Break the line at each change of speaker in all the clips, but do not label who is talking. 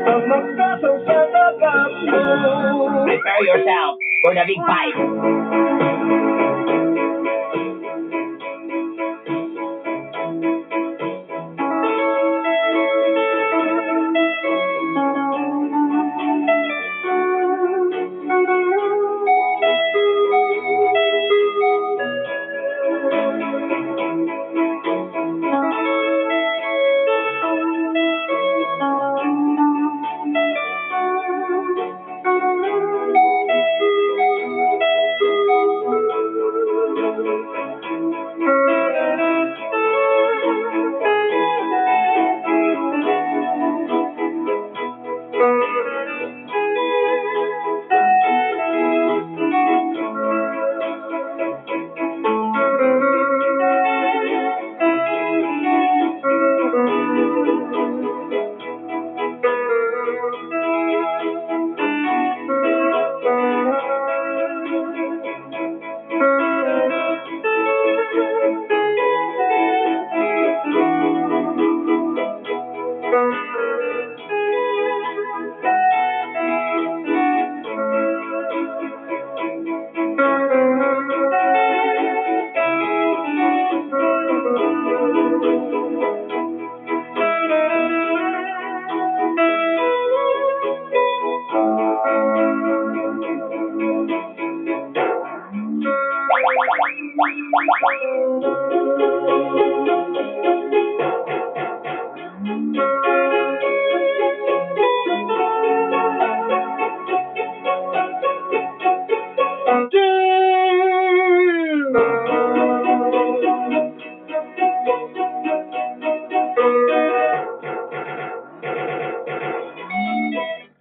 Ang magkasaw sa dagat mo.
Prepare yourself for the big fight.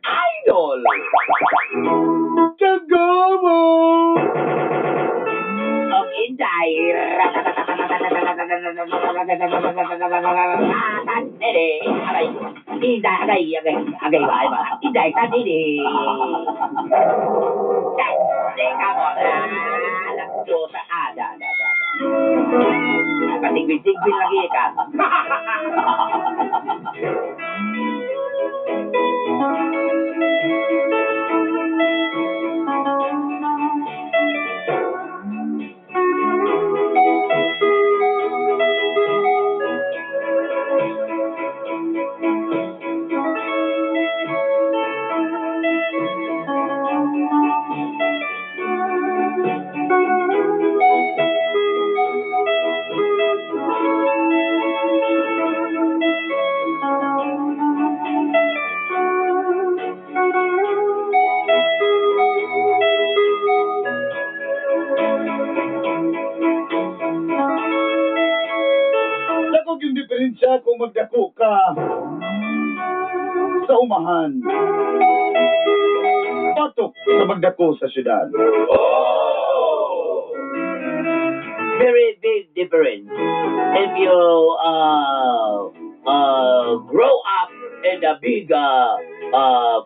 Idol!
Tagamo!
Of Inday. Tanere. Agay. Inday, agay, agay. Agay ba? Ay ba? Inday, tanere. Teka mo. Nagdusa. Da. Patigbil-tigbil lagi ka.
Dakog yung diferensya kung magdako ka sa umahan. Patok sa magdako sa syudad.
Very big difference. If you grow up in a big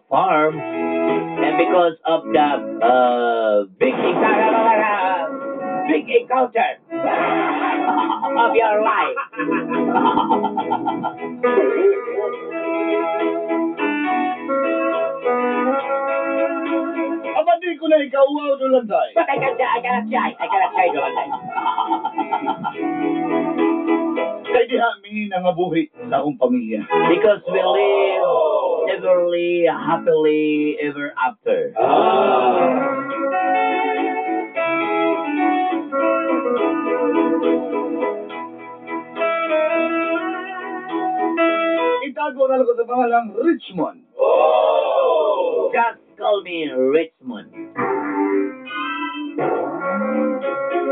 farm, and because of the big encounter of your life.
Aba di ko na ikauaw doon day.
But I cannot try to like.
Kay diha mi nangabuhi sa akong pamilya.
Because we live everly, happily, ever after.
Itago na lang ko sa pangalang Richmond.
Just call me Richmond.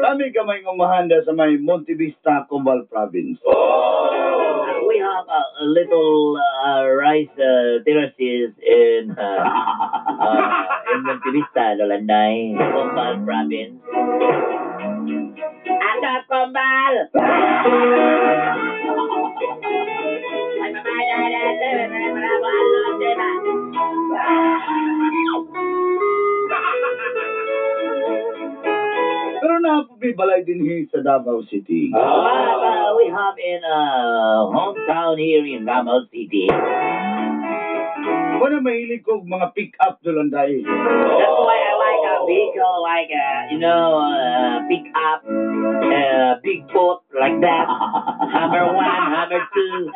Kami kamay ngumahanda sa may Monte Vista, Combal Province.
We have a little rice terraces in Montevista, Lolanday, Combal Province. Ato Combal! Ay, mamaya natin, maramo alon, diba?
Pero may balay din sa Davao City.
We have in hometown here in Davao City.
Wala mahilig ko mga pick-up doon dahil.
That's why I like a vehicle, like pick up, big boat like that. Hammer 1, Hammer 2.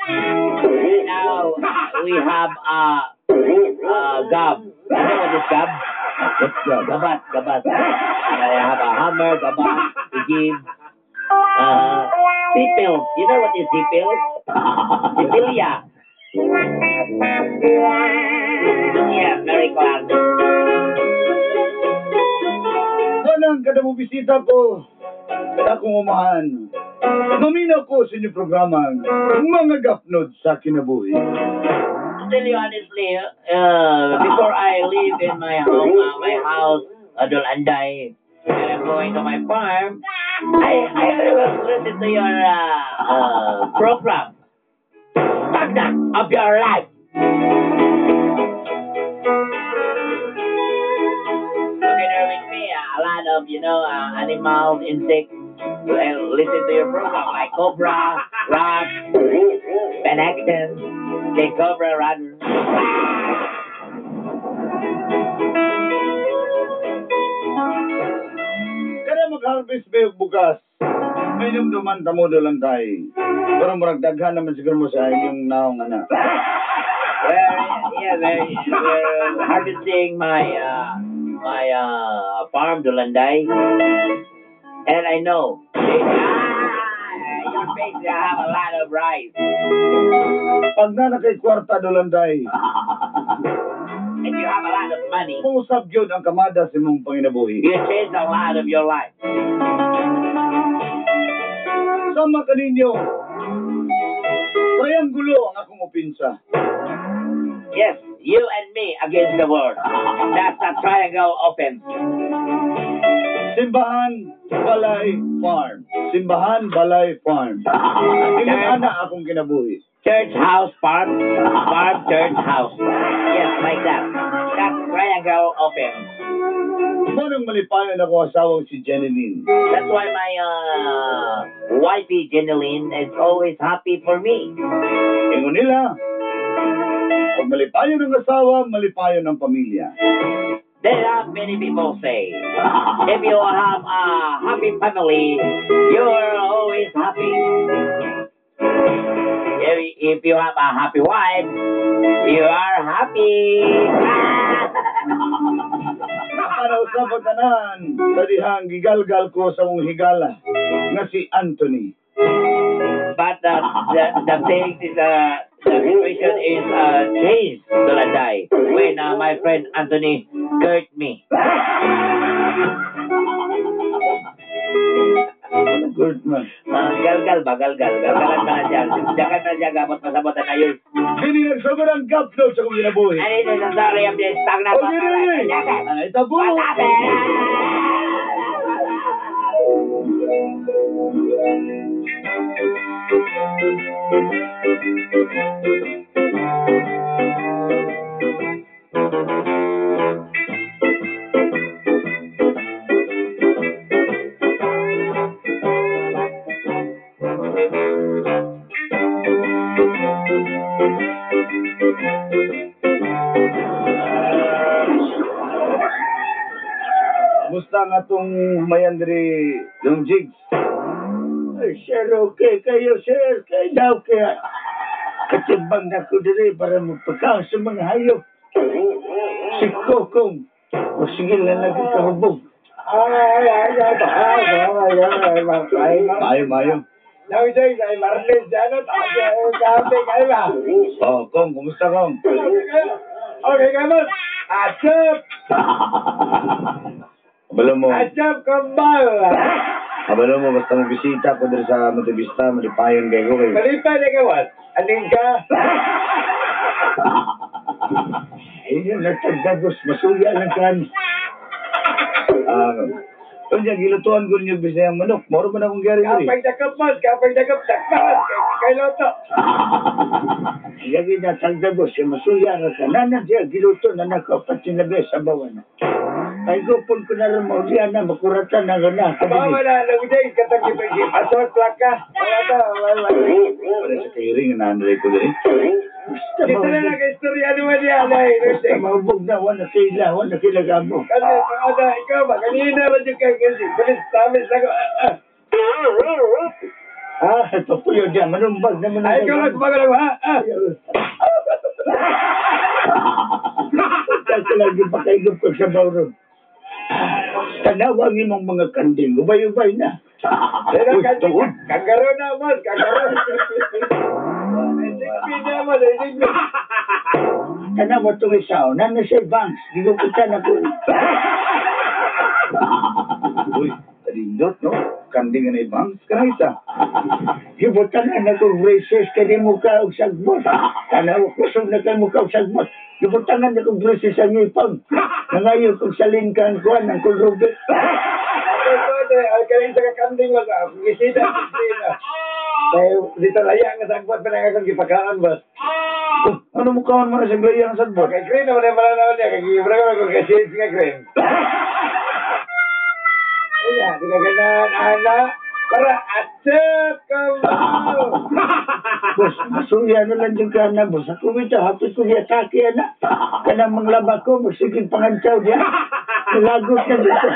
Now we have Gab. You know what is Gab?
What's that?
Gabat. I have a Hammer, Gabat, to give. Sipil. You know what is Sipil? Sipilia. Yeah, very glad.
Walang kada mo bisita ko sa akong umahan. Maminaw ko sa inyong programa mga gapnod sa kinabuhi.
To tell you honestly, before I live in my home, my house, Dolanday, and I'm going to my farm, I will listen to your program. Stagnant of your life. Together with me, a lot of, animals, insects, listen to your program, like Cobra, Rock, Ben Action, King Cobra, rather.
Kada mag-harvest ba yung bugas? May numduman tamo doon tayo. Pero maragdaghan naman siguro mo sa inyong naong anak.
We're harvesting my farm, Dolanday, and I know your face have a lot of rice,
Pag na nakay kwarta doon tayo,
and you have a lot of money.
pangusap yun ang kamada sa mong panginabuhi.
You change a lot of your life.
Sama ka ninyo. Triangulo ang akong opinsa.
Yes, you and me against the world. That's a triangle offense.
Simbahan, Balay Farm. Simbahan, Balay Farm. Ilang ana akong kinabuhi.
Church house, farm, church house. Yes, like that. That's triangle offense.
Manong malipayan ako asawang si Jeneline.
That's why my wifey Jeneline is always happy for me.
Ingon nila, pag malipayan ng asawa, malipayan ng pamilya.
There are many people say, if you have a happy family, you are always happy. If you have a happy wife, you are happy.
Para sa pagtanan, sa dihang gigalgal ko sa mong higala, nga si Anthony.
But the thing is, the situation is changed, Dolanday, when my friend Anthony hurt me.
Good man.
Galgal ba? Galgalan ba na dyan? Dagan na dyan, gamot masabotan na yun.
Hindi nagsagod ang gapno sa kong kinabuhi.
And it is a story of the stagnant
O, hindi. Ay, tabo.
What happened?
Musta nga tong mayan diri yung jigs?
Ay, sir, okay kayo, sir. Kaya daw kaya katibang na ko diri para magpakaon sa mga hayop. Si Kokong. O sige lang lagi karubog.
Mayo.
Nawisay kay Marlene Janot. Kape kayo ba?
Oh, Kong, kumusta Kong?
Okay, kamot. Achap!
Kabalo mo.
Achap kambal!
Kabalo mo, basta mo bisita ko diri sa Montevista, malipayon kayo kayo.
Malipay na kawan. Aning ka? Ayun, nagtagdagos. Masuya lang kan.
Kanya, gilutuan ko niyo bisayang manok. Moro man akong gari diri.
dakap, boss. Kapag dakap, dakpan. Kay Loto. Lagi na tagda, boss. Yung masuya ka. Nanan siya, giluto na nakapat sinabi sa bawan. Ay, gupon ko na rin mo. Diyan na, makuratan na gana. Bawa na, nagday, katang ipagin. Asot, plaka.
Wala sa kahiring, nananday ko diri.
Dito na lang, istorya naman niya. Basta maubog na, wala sila gamo. Kasi, ikaw ba, kanina ba yung kasi, balis, tamis lang. Ito po yun dyan, manumbag naman. Ay, ikaw lang, kumagalang, ha? Kasi lagi pakaigop ko sa bawron. Tanawagin mong mga kanding, ubay-ubay na. Pero kanding, kagaro na, boss, kagaro. Kana mo itong isaw, nana siya banks, di ko kita na po.
Uy, talindot, no? Kanding na ibang. Kanaysa.
Gibutan na kong braces, kaya mo ka og sagbot. Tanaw, kusog na kayo mo ka og sagbot. Gibutan na kong braces ang ipang. Nangayon kong salingkan ko, ang kulrubit. Ay, kaling sa kakanding mo ka, gisita, gisita. Kaya dito laya nga sagbot pa na akong gipakaan, boss.
Ano mo kawan mo na sa glayang sagbot?
Kay Green naman yung malalaman niya, kay Gibra ko kay Shades nga Green. Iya, di ka ganaan, anak. Para accept ka mo. Bos, masuya na lang yung kana, bos. Ako ito, hapit ko niya taki, anak. Kanang manglaba ko, magsiging pangantsaw niya. Nilagot na dito.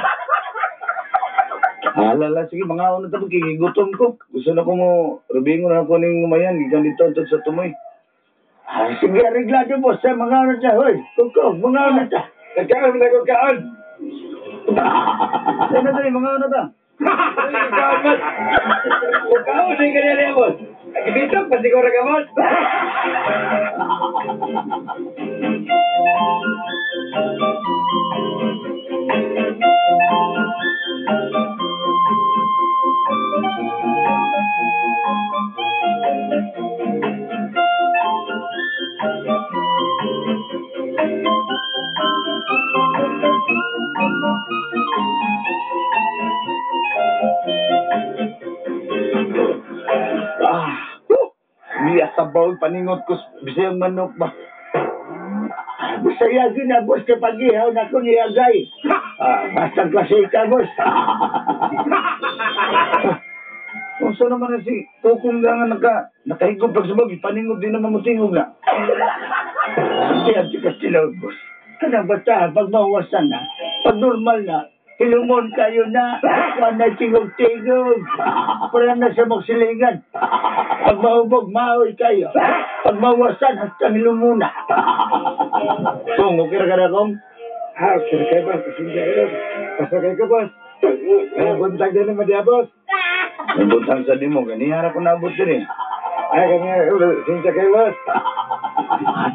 Alala, sige, mga una tapos kikigutom ko. Gusto na ko mo, rubingo na ako ng umayan, gikan dito untot sa tumoy.
Ay, sige, reglado, bos, sa mga ano siya, hoy. Kuko, mga ano siya. Nagkaon mo na kong kaon.
Ay, na mga una ta.
Kaon, bos. Kaon, ay ganyan niya, bos. Nagbitog, pati ko ragamot.
Biya sa bawal paningot ko, bisayang manok ba?
Bisaya gina, bos, kapag ihaw na ko niyagay. Basta klase ka, bos.
Kung saan naman na si Tukong nga nakahigop pag sabag, paningot din naman matingog na.
Siya, si Castillo, bos. Ano ba ta, pag mawasan na, pag normal na, hilumon kayo na, na tigog-tigog. Para na sa magsilingan. Pag mahubog, mahoy kayo. Pag mawasan, hastang hilumuna.
Kung, okay ra ka na kong?
Okay na kayo, boss. Pasensya kayo. Pasakay ko, boss. Ay, buntag din naman diya, boss.
Ang buntang sa di mo, ganihara ko nabot din eh.
Ay, kanya, pasensya kayo, boss.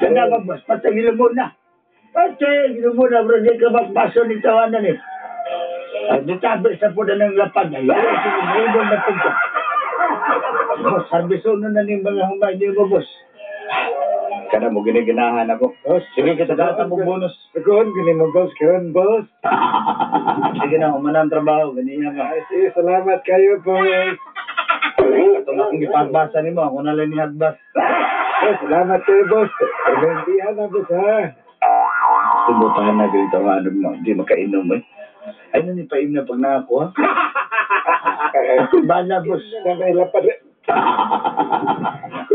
Tanda ba, boss? Patay hilumuna. Patay hilumuna, bro. Di ka magbaso ni tawanan eh. Ay, ditabi sa po na ng lapad na. Yan, sinubulong na punta. Boss, sarbiso na ni mga humay niyo mo, boss.
Kana mo giniginahan ako.
Boss,
Sige, kita data mo bonus.
Karoon, gini mo, boss. Karoon, boss.
Sige na, umana ang trabaho. Ganiya ka.
Ay, sige, salamat kayo, boss.
Itong akong ipagbasa ni mo, ako na lang ni Hagbas.
Boss, salamat kayo, boss. Pagbantihan na, boss, ha?
Subutan na ganito nga, ano mo, hindi makainom eh. Ay, nanipaim na pag nakakuha.
Bala, boss. May lapad.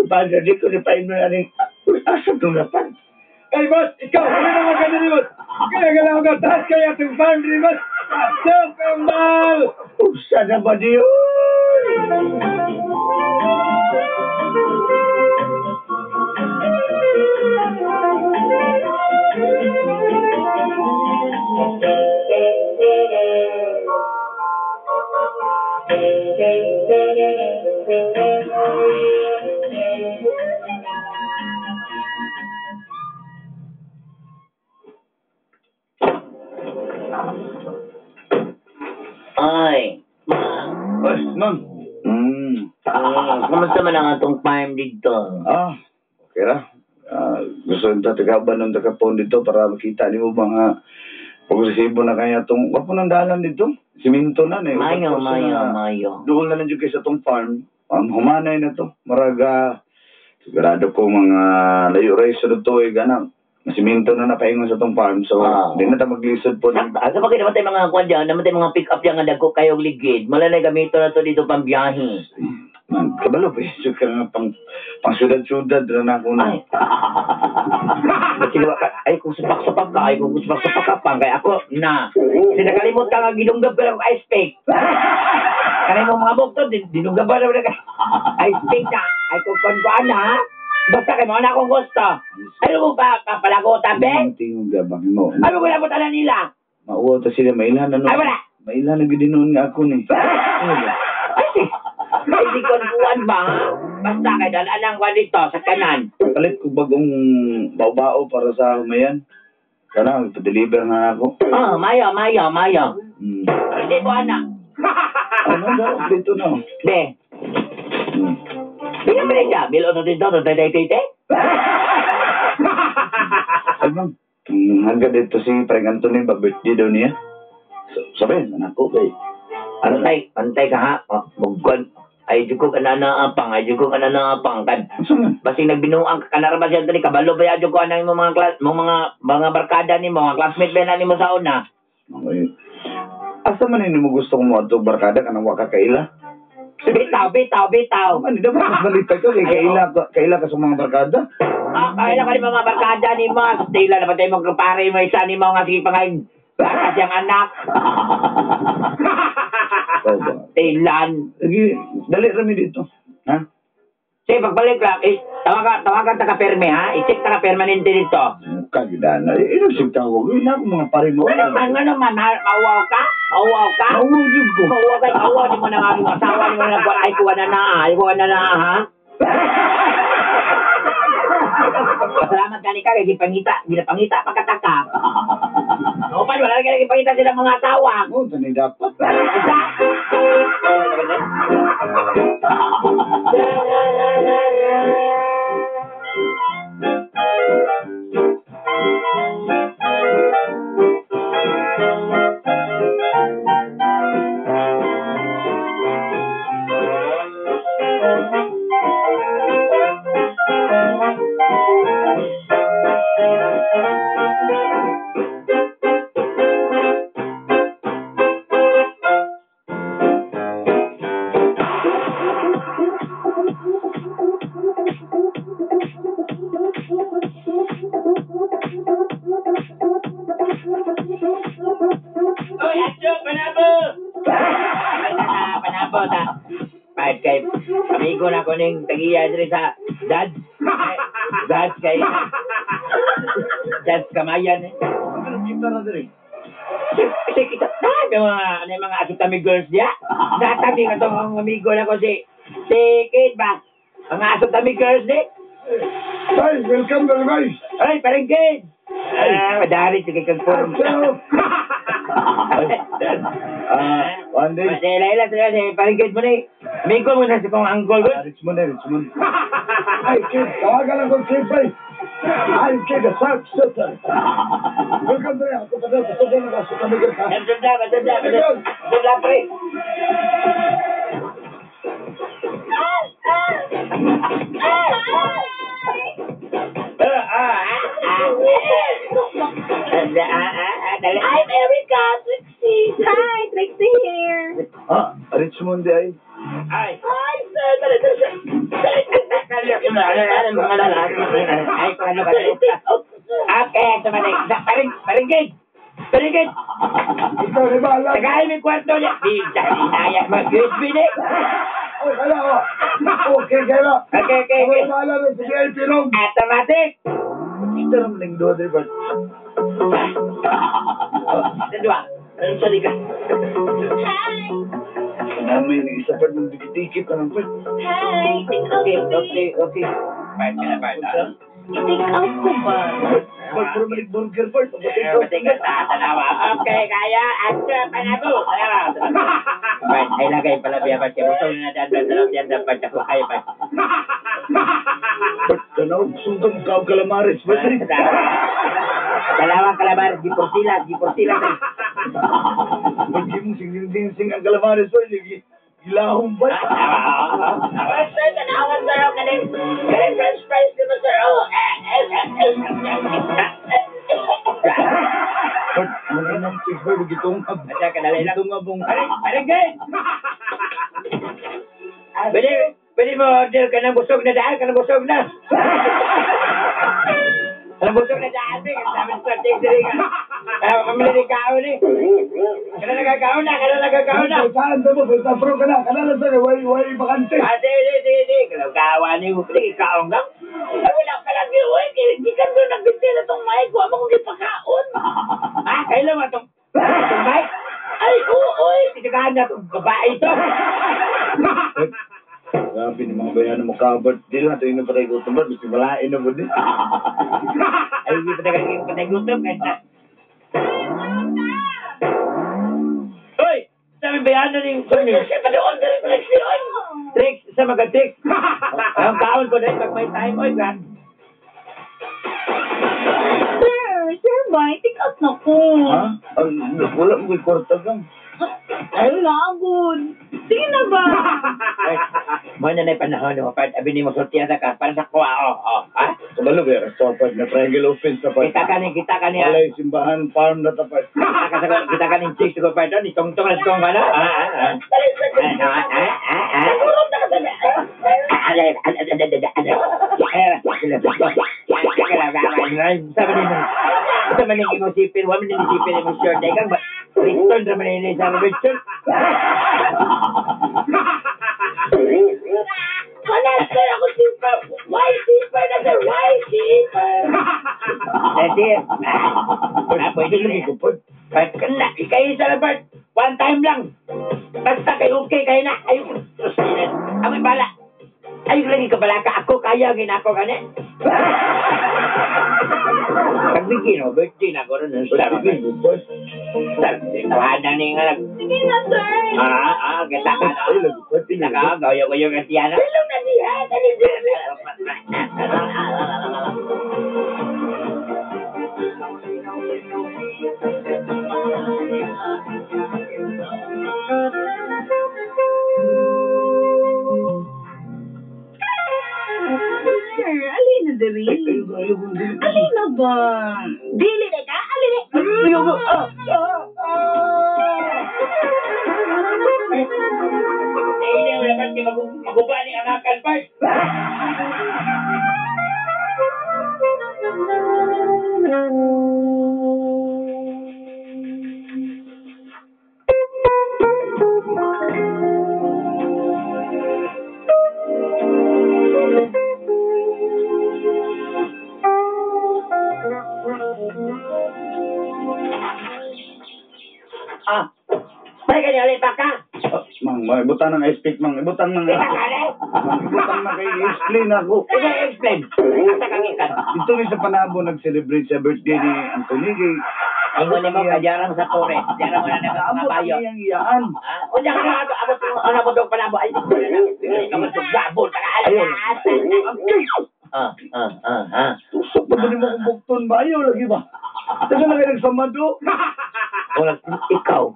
Bala, di ko nipaim na rin. Asa itong lapad? Ay, boss, ikaw, ano naman ka na rin, boss? Kaya ka lang ako, taas kaya itong boundary, boss. So, kambal! Usa na ba di yun?
Ay,
Ay, ma'am.
kamusta man ang atong farm dito?
Okay ra. Gusto nita tagaban ng takapon dito para makita ni mo mga pag-resibo na kaya itong wapo ng dalan dito. Siminto na na.
Mayo.
Doon na lang dyan kayo sa tong farm. Humanay na to. Maraga, sigurado ko mga layo rin sa to ganang. Masiminto na napahingon sa tong farm. So, hindi na tayo maglisod po.
Sa bagay naman tayo mga kwan dyan, naman tayo mga pick-up yan nga dagko kayong ligid. Mala na gamito na to dito pang biyahe.
Kabalo, so ka nga pang syudad-syudad na ako na.
Ay, kung supak-supak ka, ka pang, kaya ako, sinakalimot ka nga ginunggab ka ng ice pick. Kanay mo mga bukto, dinunggab ka na ice pick na. Ay, kung konkuan na, basta kayo mga na akong gusto. Ano mo ba, kapalagotan, Ben?
Tingong gabang mo.
Ano ko lagotan na nila?
Mauwa ta sila, mailan na
Ay, wala.
Mailan na gidinoon nga ako ni.
Ay, di konkuan ba, ha? Basta kayo dalaan ko dito, sa kanan.
Palit ko bagong bao-bao para sa humayan. Sana, ito-deliver na ako.
Mayo. Hindi mo, anak.
Ano daw? Dito na.
Hindi. Pinamili siya. Bilo to dito, tete.
Ay, ma'am. Hanggang dito si Frank Anthony, ba-birthday daw niya. Sabi, anak ko kay.
Antay ka ha. Bugkon. Ay, jugo ka na naapang. Kan. Basi nagbinuang ka kanarabas yan tali. Kabalo ba yan, jugo anang mo mga barkada ni mo, mga classmate ba na ni mo sa una?
Okay. Asa man hindi mo gusto mo ato barkada ka nang waka kaila?
Bitaw.
Ano, hindi ba mas baliktad ka kay kaila ka sa mga barkada?
Kailan ka ni mga barkada ni mo. Tila na ba tayo magkapare mo isa ni mo nga sige pangay. Baka siyang anak. Tilan.
Lagi, dali rami dito. Ha?
Sige, pagbalik lang, tawagan taga-perme ha. I-check taga-permanente dito.
Kagidana. Inusig tawag. Yun ako mga pare mo.
Ano man, mauwaw ka?
Mawujud ko.
Mauwaw, di mo na nga yung asawa, di mo na nagwal, ay kuha na na, ha? Salamat ka ni ka, ginapangita, pagkataka. O, paano, wala ka ginapangita sila mga asawa.
Oo, tanay dapat.
Isa? Oy, Atso, panabot ha. Kahit kay amigo na ko ning tagiya diri sa Dads Kamayan eh.
Ano kita na diri?
Kasi kita, may mga asutami girls diya. Natati nga itong amigo na ko si Kate ba? Ang asutami girls di.
Guys, welcome to the guys.
Ay, parang Kate. Madari, sige kang forum.
One day.
Laila, parang Kate mo na eh. Amigo mo na si kong uncle ko.
Richmond. Ay, kid, tawagan lang kong kid, boy. Ay, kid, a sharp shooter. Welcome to the ako pa daw, sa na sa kamigal ka.
Maganda, pre.
I'm Erica, Trixie. Hi, Trixie here.
Richmond ay.
Ay.
Hi, sir. Dali.
Ay, paano ba? Okay, tumalik. Parang Kate.
Ikaw, di ba alam?
Tagay may kwarto niya. Di, inaya mag-USB na.
Oy, hala, okay, kaya.
Okay.
Ako bahala na sa VIP room.
Automatic.
Kita naman ng doon, di ba?
Dalawa. Anong sali ka?
Hi.
Namin yung isa pa ng dikit-dikit na ng pwede.
Hi. Take out
Okay. Part ka na, part.
I-take out ko ba?
Pag puro malik burger part.
Okay, kaya. Answer, panabo. Part, ay lagay pala biya part. Gusto na dyan part. Ako kayo part.
Part, tanaw, sundang kao kalamares. Ba't
Dalawang kalabar, di por sila.
Pag yung sing ang calamares ko, ilahong ba?
Sir, tanawan, sir. Kaya French fries, di ba, sir?
Ano nang cheeseburger, gitong
Asa ka dali lang.
gitong abong.
Parigay! Pwede mo order ka ng busog na daan, ka ng busog na. Kanang busog na daan, eh. Sabi sa tig-diri ka. Kamili ni kaon, eh. Kana nagkakaon na.
Saan ba mo? Basta pro ka na. Kanala sa way bakante.
Di. Kalau kawan ni, pwede kaon ka. Wala ka lang yun, eh. Hindi ka doon nagbinti na itong mic. Huwag mo kong ipakaon. Kailan mo itong mic? Ay, uy. Tinagahan na itong babae ito.
Grabe ni mga bayan mo kabert. Di lang ito yung patay gutom ba? Gusto malain na mo din.
Ay, hindi patay gutom. Hoy! Sabi bayan na ni... Siya pa doon, Tricks, sa mga tricks. Ang kaon ko dahil pag may time, oy, gan.
Sir Boy, take out na ko.
Ha? Wala mo ko'y kwarta kang.
Ay, good. Sige na ba?
Mo na na panahon mo, part abi ni mo sortiya ka para sa kuha, ha?
Kabalo ba? Stopad na triangle offense tapat.
Kita ka ni.
Walay simbahan farm na tapat.
Kita ka ni chicks ko pa doon, itong-tong na kong ano? Sa maning imusipin, wala maning isipin yung short. Ikaw ba? Return sa maning sa Richard. Wala sir, ako zipper. Why zipper na sir? Why zipper? Kasi, pwede lang ikupod. Ikaisa na Bert. One time lang. Basta kayo okay, kayo na. Ayun. Amoy bala. Ayun lagi ka bala ka. Ako kaya ginako ka na. Pagbigin mo, birthday na ko rin. Sabi, tawanan ni nga.
Sige na, sir.
Kita ka na. Kita ka, gayo-gayo ka siya na. Hello na siya.
Sir, alin na dali. Alin na ba? Dili na ka? Alin na?
Hindi mo naman maguba ni anakan, Bert. Balik ka niya ulit, Baka.
Mang, ibutang ng ice pick, mang. Ibutang ng... Ibutang na kay explain ako.
Sige, explain. Asa kang ikan.
Ito ni sa Panabo nag-celebrate sa birthday ni Anthony kay...
Ingon mo kajarang sa tore. Diyan mo na naman mga bayo.
Ang iyaan.
O diyan ka na abot mo dong panabo. Ay, hindi ka magsugabot.
Ayun. Susok pa ba ni mo kung bukton ba? Ayaw lagi ba? Taga na kayo nagsamado.
Wala, ikaw,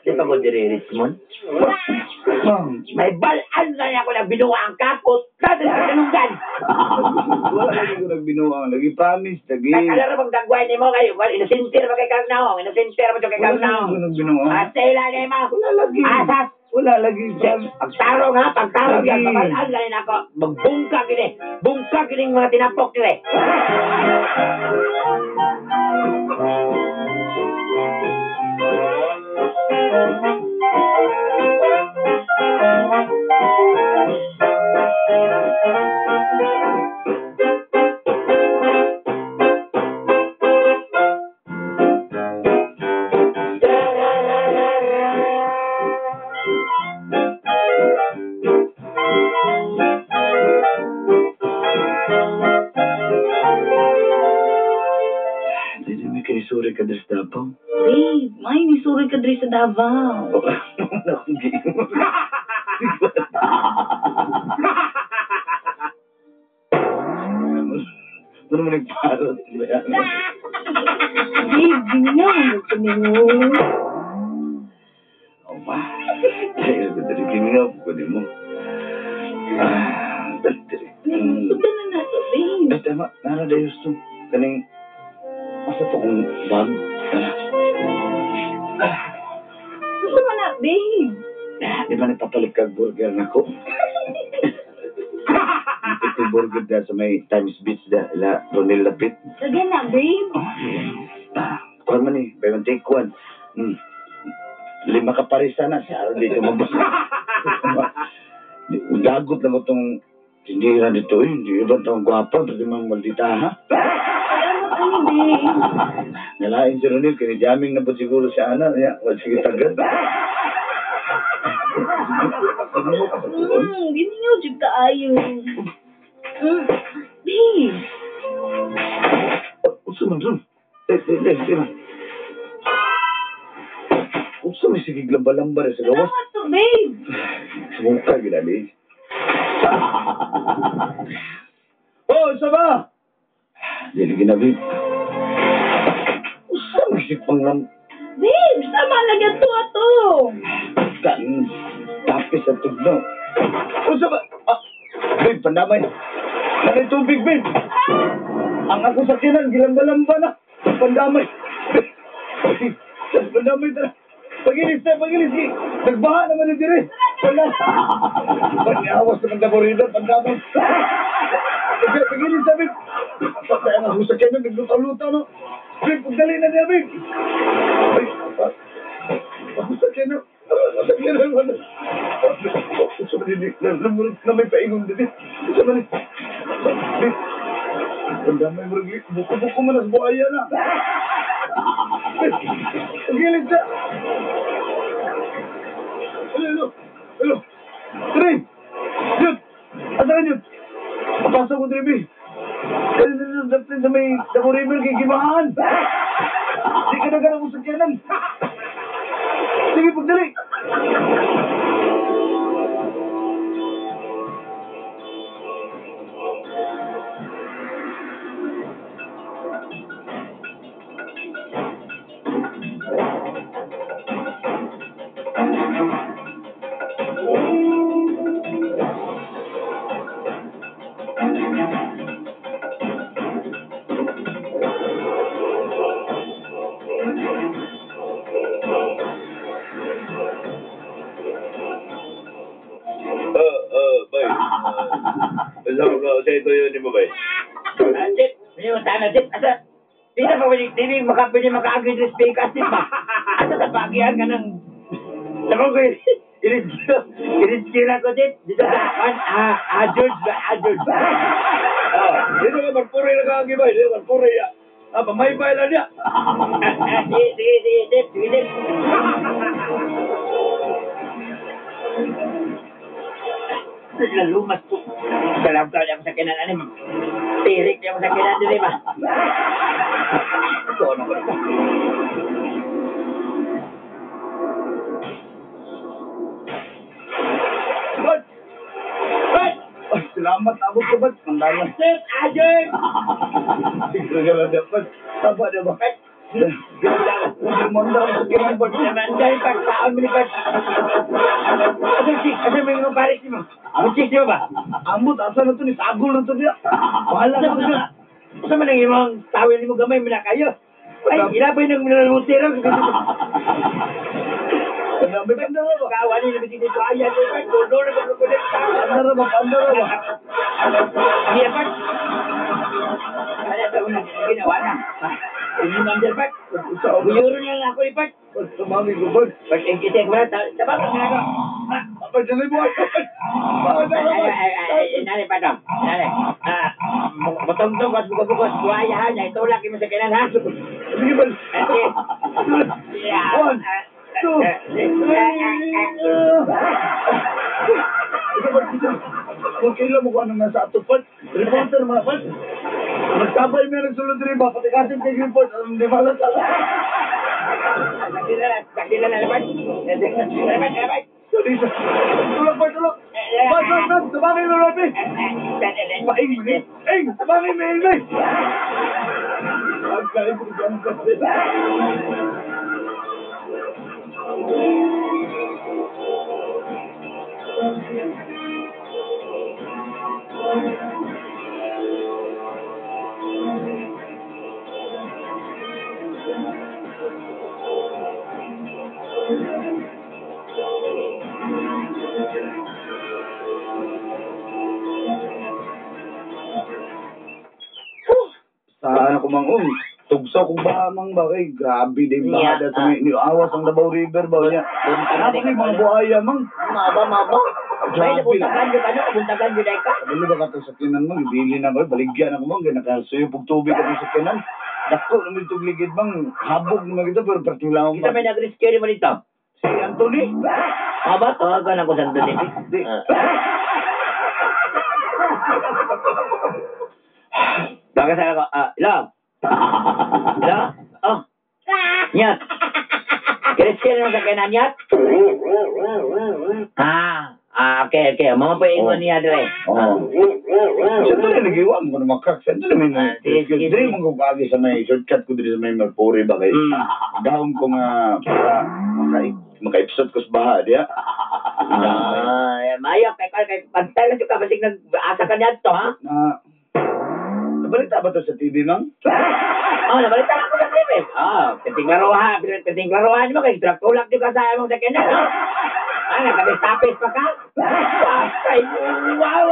di ba ko diri, Richmond?
Mang,
May balaan na ako na binuwang kapot. Dati sa kanunggan.
wala lagi ko nagbinuang. Lagi promise, lagi.
Kaya bang dagway ni mo kayo? Inasintir ba kay Kagnahong? Inasintir ba kay
Wala lagi ko
Kagnahong?
nagbinuang.
Asela ni mo.
Wala lagi.
Asas.
Wala lagi.
Pagtarong ha, pagtarong yan. Babalaan na rin ako. Magbungkag ini. Bungkag ini mga tinapok nila.
Hindi may kinisuri ka dres Davao.
Babe, may nisuri ka diri sa Davao.
Wala akong giingon. Ano mo nagparot?
Babe, ganyan. Gusto mo.
ko din mo. Dali.
Sudan na nato, babe.
Ay, tama. Nara da Houston. Kaning, asa to kong bag?
Gusto mo na, babe.
Di ba nagpapalit kag burger na ko? Ito burger da sa may Times Beach da. Ila, Ronel Lapit.
Lagyan na, babe.
Kuhan man eh. Buy one, take one. 5 ka parisa na siya. Hindi ka mabasa. Dagot lang ko itong tindira dito eh. Hindi ba itong gwapa? Pwede mang maldita ha?
Salamat, babe.
Nalain si Ronel. Kinijaming na po siguro siya ana. Wala sige tagad.
Giningaw jud kaayo. Babe.
Uso man ron. Tira. Uso may sige lamba-lamba rin sa gawas.
Salamat to, babe.
Sumuka ginali. Oh, isa ba? Dili ginabi. Uso may sige pang
Babe, sama lagyan to ato.
kan tapis sa tugno. Uso ba? Babe, pandamay. Nanay tubig, babe. Ang ako sa kinan, gilamba-lamba na. Pandamay. Pandamay tara. Pagilis. Nagbaha naman na dire. Wala. Pag-iawas naman na corridor, pandamay. Pagilis na, babe. Patay ang ako sa kinan, nagluta-luta, no? Babe, pagdali na niya, babe. Ay, ako sa kinan. Sa kinan, wala. Sa manilig, na may paingon din. Sa manilig. Babe. Pandamay mo rin, buko-buko mo na sa buhaya na. Pagilid siya. Hello. Trin! Yun! Asa ka yun? Papasok ko, Tribi. Kasi sa may Damo River, kikibahan. Di ka nagkarang usakyanan. Sige, pagdali.
Bay. Sa ito yun, di ba, bay?
Chip, hindi mo sana, Chip. Asa, di na pa pwede maka-agree to speak as Chip ba? Asa sa bagian ka ng... Naman ko yun. Irinskira ko, Chip. Dito sa... George.
Dito ka, magpuri na ka, bay. Dito, magpuri ya. Pamaybay lang niya.
Sige, Chip. Lalumas ko. Kalabtaw niya ako sa kinan, ano, tirik niya ako sa kinan, di ba? Ito, ano ko ito?
Bud! Ay, salamat. Abot ko, Bud. Mandalan.
Sir, Ajay!
Siguro ka lang dapat. Taba na ba? Hindi mo na sa kinan, Bud.
Dahil pagkaon mo ni Bud. Asa may mga paris mo? Ang chis mo ba?
Ambot, asa na to ni Sagol na to niya. Bahala na to niya.
Asa man ang imong tawil mo gamay mo na kayo? Ay, ilabay ng minalutira.
May pandara ba?
Kawan ni lebih dito ayah tu kan bodoh na pagkukulit ka.
Pandara ba?
Dia Pak. Ada tahu na ginawa na. Ini ngambil Pak. Buyuro niya lang ako Pak.
Sumami ko, Bud.
Pag kita ko na sabab na ako.
Apa dali mo?
Nari pa daw. Nari. Butong-tong at bukos-bukos. Buhaya niya. Ito lagi mo sa kinan ha.
Sige, Bud. One, two, kung kailan mo kung anong nasa atupad, reporter mga Bud. Magtabay mo yung nagsulod rin ba? Pati kasi kay report, anong di malas ala.
Sakila na naman. Naman.
Sorry, sir. Tulog, Bud, tulog. Bud, sabangin mo, Robby. Paing mo, sabangin mo, Elmi. Ang kain ko dyan kasi. Saan ako mangong? Tugsa ko ba mang ba kay grabe din ba
Yeah,
sa may niawas ang Davao River ba niya. Ano ni mga buhaya mang maba.
Ay,
Grabe.
nabuntagan yun, nabuntagan yun, ka.
Dali ba ka sa kinan mo, ibili na ba, baligyan ako mang, nakasuyo pag tubig ako sa kinan. Dako naman itong ligid mang, habog naman kita, pero partilang
Kita may nag-rescue mo dito.
Si Anthony?
Ba? Tawagan ako sa Anthony.
Di.
Baka sa ako, hello? Hello? Oh, nyat. Rescue mo sa kanan, nyat? Okay. Mama pa ingon niya, Dre.
Oo. Saan na nagiwan ko na makak? Saan na may
sige.
Dili mo ko kagi sa may shortcut ko dili sa may Merpuri ba kay gahom ko nga para maka-episode ko sa baha diya.
Maya, kay pantay lang ka, basig nag-asa ka niya to, ha?
Nabalita ba to sa TV, mang?
Nabalita ako sa TV. Piting laruhan mo, kay tulak di ka sa among sakyan na. Nagkabis-tapis pa ka? Ay, wow!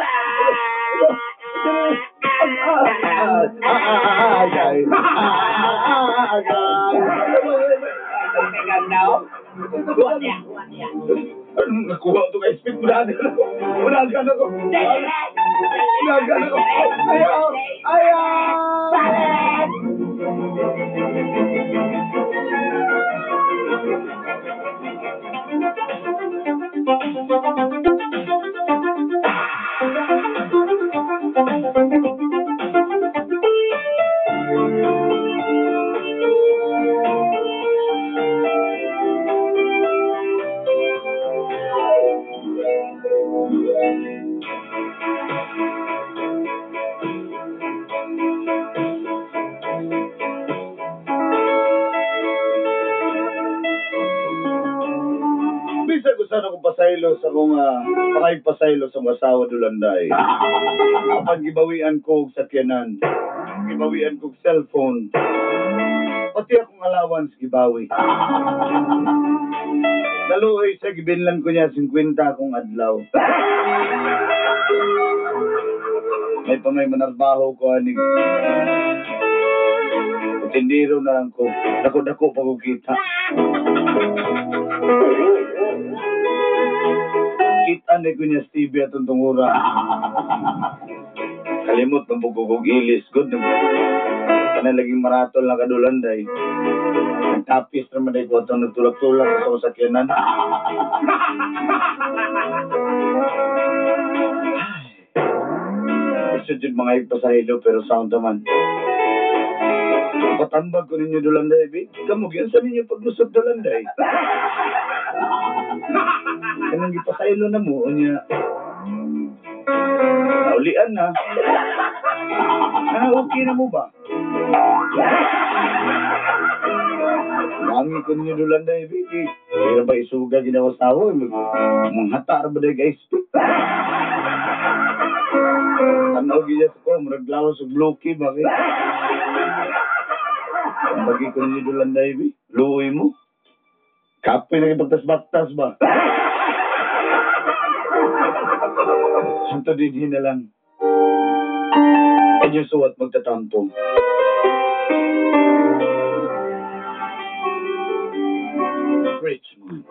Buwan niya.
Anong nakuha ito kay Speed? Unagan ako. Ayaw! Bisa ko sana kung pasaylo sa kung pasaylo sa mga asawa dulanday. Kapag gibawian ko og sakyanan, gibawian ko og cellphone, pati akong allowance gibawi. Naluoy sa gibinlan ko niya 50 akong adlaw. May pa may manarbaho ko aning tindiro na lang ko. Dako-dako pa ko kita. Kita ni ko niya Stevie atong tungura. Kalimot ng bugugog ilis. Good. Kana laging maratol na kadulanday. Nagtapis naman ay ko itong nagtulak-tulak sa sakyanan. Isa dyan mga ipasahilo pero sound naman. Patambag ko ninyo dulanday, Big. Kamog yan sa ninyo paglusot dulanday. Kanang ipasaylo na mo, niya. Naulian na. Okay na mo ba? Langi ko ninyo dulanday, Big. Kaya ba isuga ginawa sa ako? Manghatar ba dahi guys? Tanaw gina sa ko, maraglawa sa bloki, bakit? Bagi ko ninyo dulanday, Big. Luoy mo. Kapoy na ibagtas-baktas ba? Santo din na lang. Kanya suwat magtatampo. Richmond.